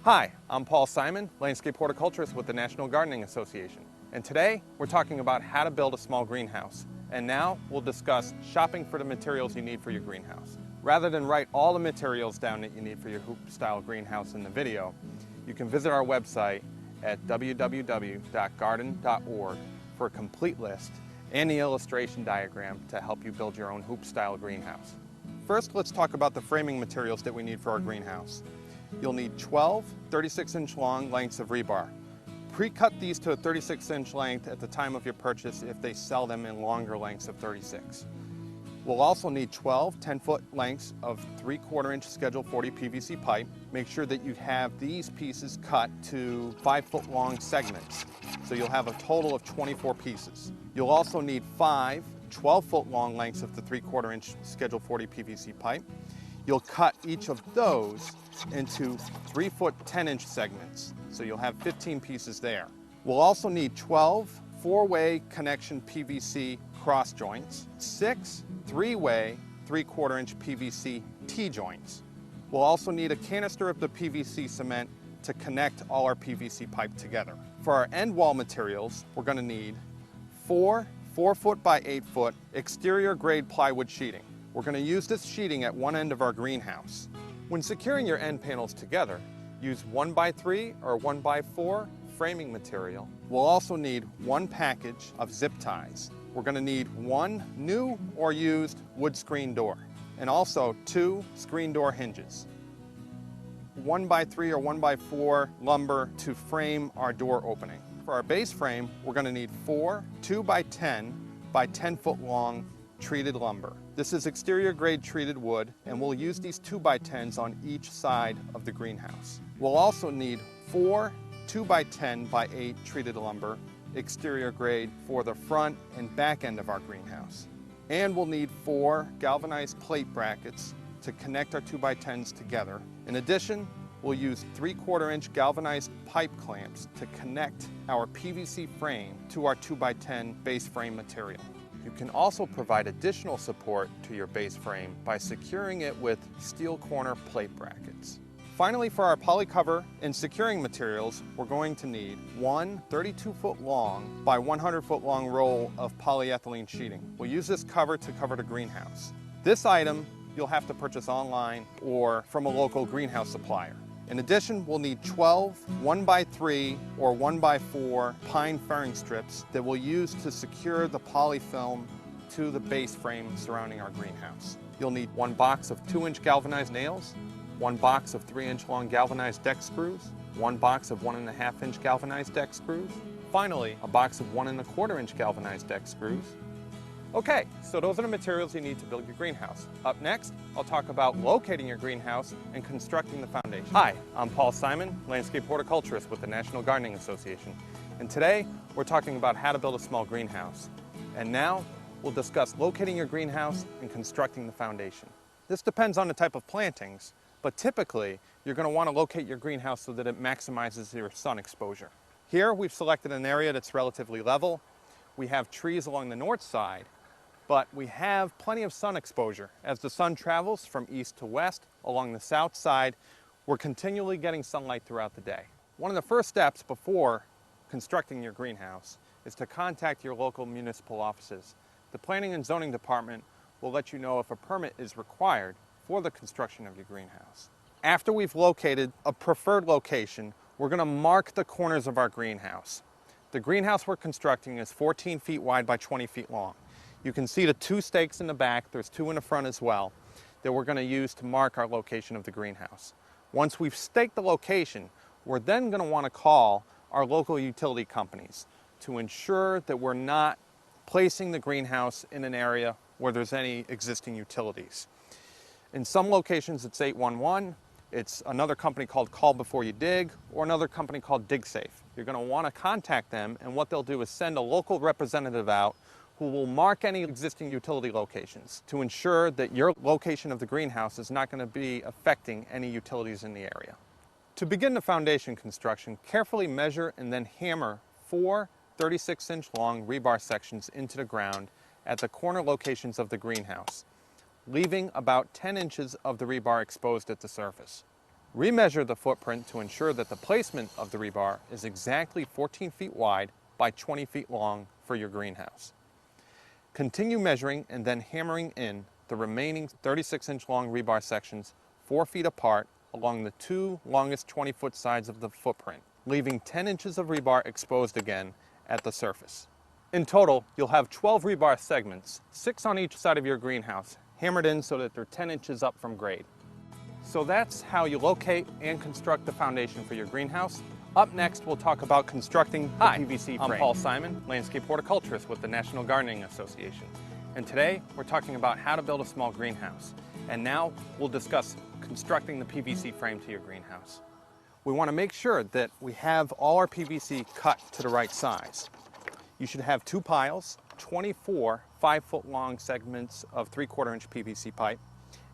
Hi, I'm Paul Simon, landscape horticulturist with the National Gardening Association. And today we're talking about how to build a small greenhouse. And now we'll discuss shopping for the materials you need for your greenhouse. Rather than write all the materials down that you need for your hoop-style greenhouse in the video, you can visit our website at www.garden.org for a complete list and the illustration diagram to help you build your own hoop-style greenhouse. First, let's talk about the framing materials that we need for our greenhouse. You'll need 12 36-inch long lengths of rebar. Pre-cut these to a 36-inch length at the time of your purchase if they sell them in longer lengths of 36. We'll also need 12 10-foot lengths of 3/4-inch Schedule 40 PVC pipe. Make sure that you have these pieces cut to 5-foot long segments, so you'll have a total of 24 pieces. You'll also need 5 12-foot long lengths of the 3/4-inch Schedule 40 PVC pipe. You'll cut each of those into 3-foot 10-inch segments, so you'll have 15 pieces there. We'll also need 12 4-way connection PVC cross joints, 6 3-way 3/4-inch PVC T-joints. We'll also need a canister of the PVC cement to connect all our PVC pipe together. For our end wall materials, we're going to need 4 4-foot by 8-foot exterior grade plywood sheeting. We're going to use this sheeting at one end of our greenhouse. When securing your end panels together, use 1x3 or 1x4 framing material. We'll also need one package of zip ties. We're going to need one new or used wood screen door, and also 2 screen door hinges. 1x3 or 1x4 lumber to frame our door opening. For our base frame, we're going to need 4 2x10 by 10-foot long treated lumber. This is exterior grade treated wood, and we'll use these 2x10s on each side of the greenhouse. We'll also need 4 2x10 by 8 treated lumber, exterior grade, for the front and back end of our greenhouse. And we'll need 4 galvanized plate brackets to connect our 2x10s together. In addition, we'll use 3/4-inch galvanized pipe clamps to connect our PVC frame to our 2x10 base frame material. You can also provide additional support to your base frame by securing it with steel corner plate brackets. Finally, for our poly cover and securing materials, we're going to need one 32-foot long by 100-foot long roll of polyethylene sheeting. We'll use this cover to cover the greenhouse. This item you'll have to purchase online or from a local greenhouse supplier. In addition, we'll need 12 1x3 or 1x4 pine fairing strips that we'll use to secure the poly film to the base frame surrounding our greenhouse. You'll need one box of 2-inch galvanized nails, one box of 3-inch long galvanized deck screws, one box of 1.5-inch galvanized deck screws, finally a box of 1.25-inch galvanized deck screws. Okay, so those are the materials you need to build your greenhouse. Up next, I'll talk about locating your greenhouse and constructing the foundation. Hi, I'm Paul Simon, landscape horticulturist with the National Gardening Association. And today, we're talking about how to build a small greenhouse. And now, we'll discuss locating your greenhouse and constructing the foundation. This depends on the type of plantings, but typically, you're going to want to locate your greenhouse so that it maximizes your sun exposure. Here, we've selected an area that's relatively level. We have trees along the north side, but we have plenty of sun exposure. As the sun travels from east to west along the south side, we're continually getting sunlight throughout the day. One of the first steps before constructing your greenhouse is to contact your local municipal offices. The Planning and Zoning Department will let you know if a permit is required for the construction of your greenhouse. After we've located a preferred location, we're going to mark the corners of our greenhouse. The greenhouse we're constructing is 14 feet wide by 20 feet long. You can see the 2 stakes in the back, there's 2 in the front as well, that we're going to use to mark our location of the greenhouse. Once we've staked the location, we're then going to want to call our local utility companies to ensure that we're not placing the greenhouse in an area where there's any existing utilities. In some locations it's 811, it's another company called Call Before You Dig, or another company called DigSafe. You're going to want to contact them, and what they'll do is send a local representative out who will mark any existing utility locations to ensure that your location of the greenhouse is not going to be affecting any utilities in the area. To begin the foundation construction, carefully measure and then hammer 4 36-inch long rebar sections into the ground at the corner locations of the greenhouse, leaving about 10 inches of the rebar exposed at the surface. Remeasure the footprint to ensure that the placement of the rebar is exactly 14 feet wide by 20 feet long for your greenhouse. Continue measuring and then hammering in the remaining 36-inch long rebar sections 4 feet apart along the two longest 20-foot sides of the footprint, leaving 10 inches of rebar exposed again at the surface. In total, you'll have 12 rebar segments, 6 on each side of your greenhouse, hammered in so that they're 10 inches up from grade. So that's how you locate and construct the foundation for your greenhouse. Up next, we'll talk about constructing the PVC frame. I'm Paul Simon, landscape horticulturist with the National Gardening Association. And today, we're talking about how to build a small greenhouse. And now, we'll discuss constructing the PVC frame to your greenhouse. We want to make sure that we have all our PVC cut to the right size. You should have 2 piles, 24 5-foot long segments of 3/4 inch PVC pipe,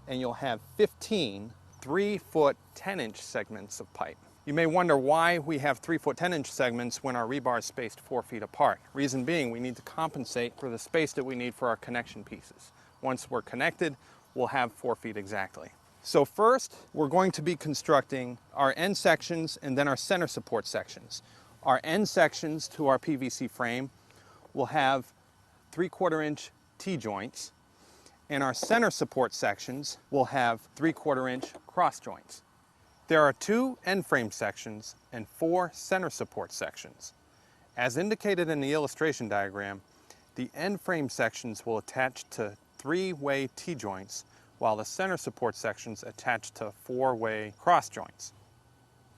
and you'll have 15 3-foot 10-inch segments of pipe. You may wonder why we have 3-foot 10-inch segments when our rebar is spaced 4 feet apart. Reason being, we need to compensate for the space that we need for our connection pieces. Once we're connected, we'll have 4 feet exactly. So first, we're going to be constructing our end sections and then our center support sections. Our end sections to our PVC frame will have 3/4 inch T-joints, and our center support sections will have 3/4 inch cross joints. There are 2 end frame sections and 4 center support sections. As indicated in the illustration diagram, the end frame sections will attach to 3-way T-joints, while the center support sections attach to 4-way cross joints.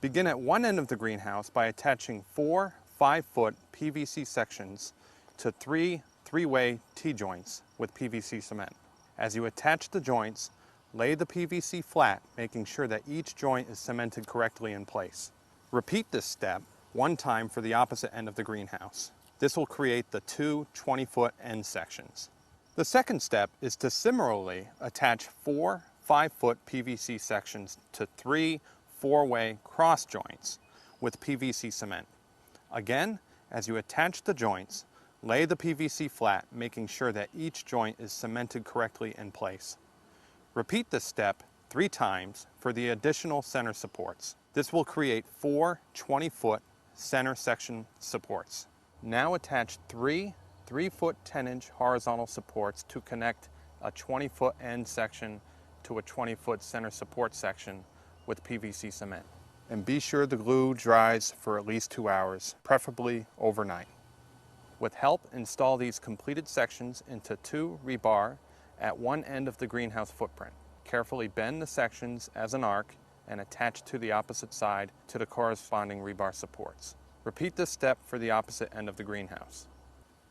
Begin at one end of the greenhouse by attaching 4 5-foot PVC sections to 3 3-way T-joints with PVC cement. As you attach the joints, lay the PVC flat, making sure that each joint is cemented correctly in place. Repeat this step 1 time for the opposite end of the greenhouse. This will create the 2 20-foot end sections. The second step is to similarly attach 4 5-foot PVC sections to 3 4-way cross joints with PVC cement. Again, as you attach the joints, lay the PVC flat, making sure that each joint is cemented correctly in place. Repeat this step 3 times for the additional center supports. This will create 4 20-foot center section supports. Now attach 3 3-foot 10-inch horizontal supports to connect a 20-foot end section to a 20-foot center support section with PVC cement. And be sure the glue dries for at least 2 hours, preferably overnight. With help, install these completed sections into 2 rebar at one end of the greenhouse footprint. Carefully bend the sections as an arc and attach to the opposite side to the corresponding rebar supports. Repeat this step for the opposite end of the greenhouse.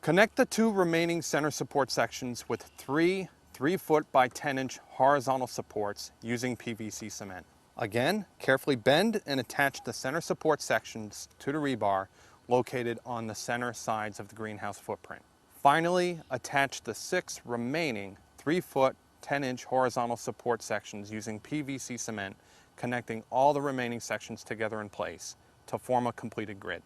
Connect the 2 remaining center support sections with 3 3-foot by 10-inch horizontal supports using PVC cement. Again, carefully bend and attach the center support sections to the rebar located on the center sides of the greenhouse footprint. Finally, attach the 6 remaining 3-foot 10-inch horizontal support sections using PVC cement, connecting all the remaining sections together in place to form a completed grid.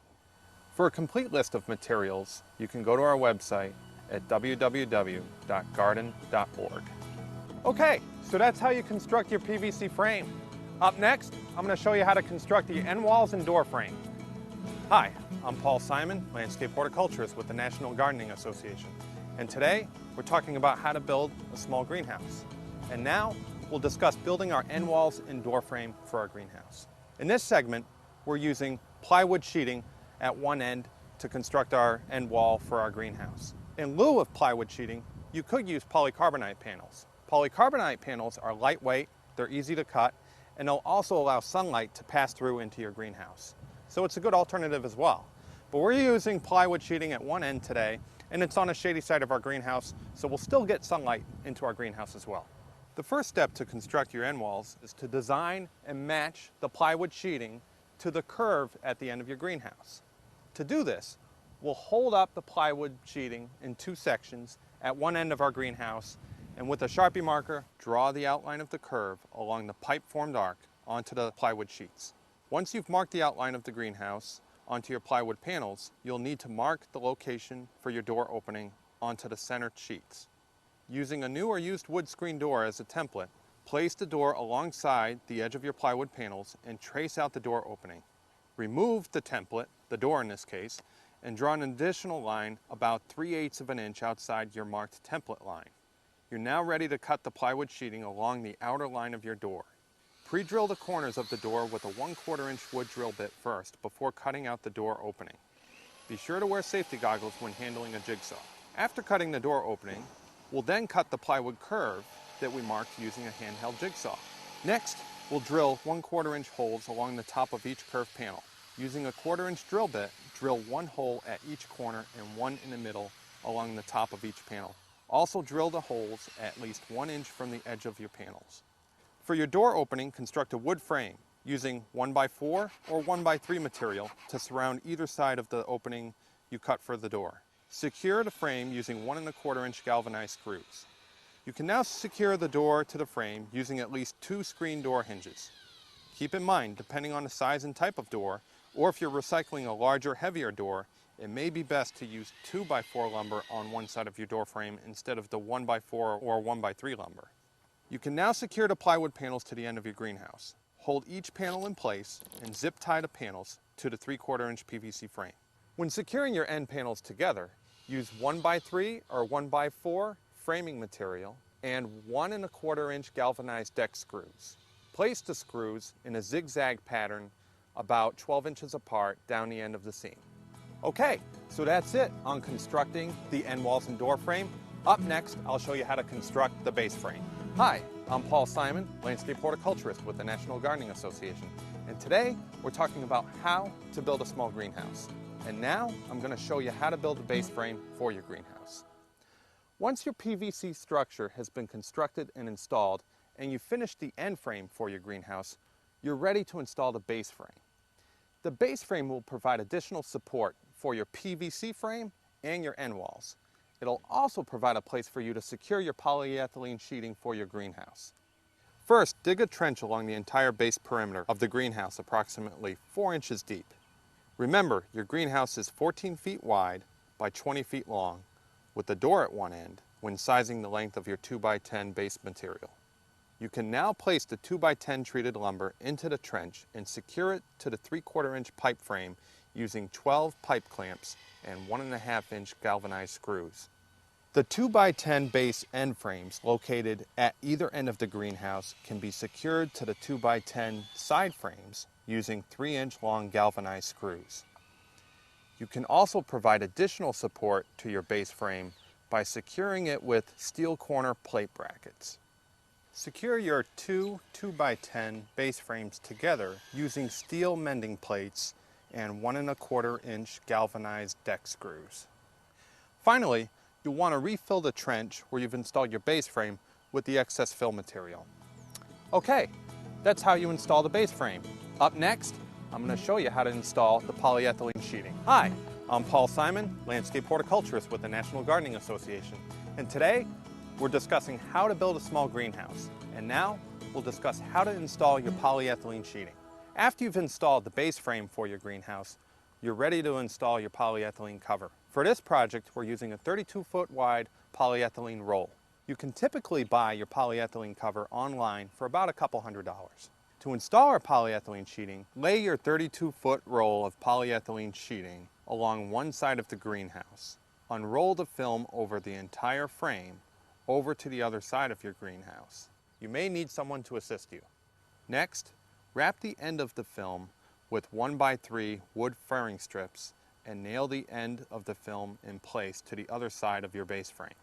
For a complete list of materials, you can go to our website at www.garden.org. Okay, so that's how you construct your PVC frame. Up next, I'm going to show you how to construct the end walls and door frame. Hi, I'm Paul Simon, landscape horticulturist with the National Gardening Association. And today, we're talking about how to build a small greenhouse. And now, we'll discuss building our end walls and door frame for our greenhouse. In this segment, we're using plywood sheeting at one end to construct our end wall for our greenhouse. In lieu of plywood sheeting, you could use polycarbonate panels. Polycarbonate panels are lightweight, they're easy to cut, and they'll also allow sunlight to pass through into your greenhouse. So it's a good alternative as well. But we're using plywood sheeting at one end today, and it's on a shady side of our greenhouse, so we'll still get sunlight into our greenhouse as well. The first step to construct your end walls is to design and match the plywood sheeting to the curve at the end of your greenhouse. To do this, we'll hold up the plywood sheeting in 2 sections at one end of our greenhouse, and with a Sharpie marker, draw the outline of the curve along the pipe-formed arc onto the plywood sheets. Once you've marked the outline of the greenhouse onto your plywood panels, you'll need to mark the location for your door opening onto the center sheets. Using a new or used wood screen door as a template, Place the door alongside the edge of your plywood panels and trace out the door opening. Remove the template, the door in this case, and draw an additional line about 3/8 of an inch outside your marked template line. You're now ready to cut the plywood sheeting along the outer line of your door. Pre-drill the corners of the door with a 1/4 inch wood drill bit first before cutting out the door opening. Be sure to wear safety goggles when handling a jigsaw. After cutting the door opening, we'll then cut the plywood curve that we marked using a handheld jigsaw. Next, we'll drill 1/4 inch holes along the top of each curved panel. Using a 1/4 inch drill bit, drill 1 hole at each corner and 1 in the middle along the top of each panel. Also drill the holes at least 1 inch from the edge of your panels. For your door opening, construct a wood frame using 1x4 or 1x3 material to surround either side of the opening you cut for the door. Secure the frame using 1 1/4 inch galvanized screws. You can now secure the door to the frame using at least 2 screen door hinges. Keep in mind, depending on the size and type of door, or if you're recycling a larger, heavier door, it may be best to use 2x4 lumber on one side of your door frame instead of the 1x4 or 1x3 lumber. You can now secure the plywood panels to the end of your greenhouse. Hold each panel in place and zip tie the panels to the 3/4 inch PVC frame. When securing your end panels together, use 1x3 or 1x4 framing material and 1 1/4 inch galvanized deck screws. Place the screws in a zigzag pattern about 12 inches apart down the end of the seam. Okay, so that's it on constructing the end walls and door frame. Up next, I'll show you how to construct the base frame. Hi, I'm Paul Simon, landscape horticulturist with the National Gardening Association. And today, we're talking about how to build a small greenhouse. And now, I'm going to show you how to build a base frame for your greenhouse. Once your PVC structure has been constructed and installed, and you finish the end frame for your greenhouse, you're ready to install the base frame. The base frame will provide additional support for your PVC frame and your end walls. It'll also provide a place for you to secure your polyethylene sheeting for your greenhouse. First, dig a trench along the entire base perimeter of the greenhouse, approximately 4 inches deep. Remember, your greenhouse is 14 feet wide by 20 feet long, with the door at one end when sizing the length of your 2x10 base material. You can now place the 2x10 treated lumber into the trench and secure it to the 3/4 inch pipe frame using 12 pipe clamps and 1 1/2 inch galvanized screws. The 2x10 base end frames located at either end of the greenhouse can be secured to the 2x10 side frames using 3-inch long galvanized screws. You can also provide additional support to your base frame by securing it with steel corner plate brackets. Secure your two 2x10 base frames together using steel mending plates and 1 1/4 inch galvanized deck screws. Finally, you'll want to refill the trench where you've installed your base frame with the excess fill material. Okay, that's how you install the base frame. Up next, I'm going to show you how to install the polyethylene sheeting. Hi, I'm Paul Simon, landscape horticulturist with the National Gardening Association. And today, we're discussing how to build a small greenhouse. And now, we'll discuss how to install your polyethylene sheeting. After you've installed the base frame for your greenhouse, you're ready to install your polyethylene cover. For this project, we're using a 32-foot wide polyethylene roll. You can typically buy your polyethylene cover online for about a couple $100. To install our polyethylene sheeting, lay your 32-foot roll of polyethylene sheeting along one side of the greenhouse. Unroll the film over the entire frame over to the other side of your greenhouse. You may need someone to assist you. Next, wrap the end of the film with 1x3 wood fairing strips and nail the end of the film in place to the other side of your base frame.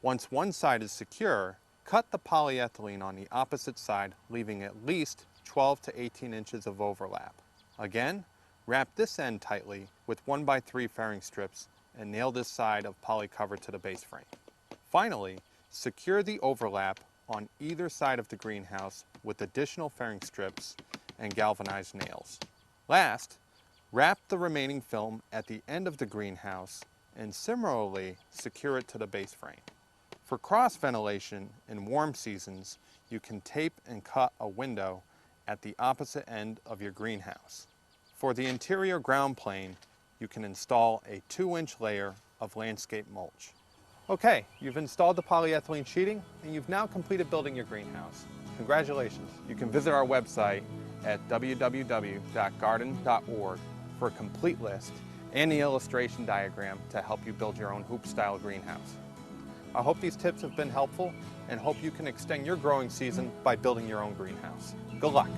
Once one side is secure, cut the polyethylene on the opposite side, leaving at least 12 to 18 inches of overlap. Again, wrap this end tightly with 1x3 fairing strips and nail this side of poly cover to the base frame. Finally, secure the overlap on either side of the greenhouse with additional fairing strips and galvanized nails. Last, wrap the remaining film at the end of the greenhouse and similarly secure it to the base frame. For cross ventilation in warm seasons, you can tape and cut a window at the opposite end of your greenhouse. For the interior ground plane, you can install a 2-inch layer of landscape mulch. Okay, you've installed the polyethylene sheeting and you've now completed building your greenhouse. congratulations. You can visit our website at www.garden.org for a complete list and the illustration diagram to help you build your own hoop-style greenhouse. I hope these tips have been helpful and hope you can extend your growing season by building your own greenhouse. Good luck.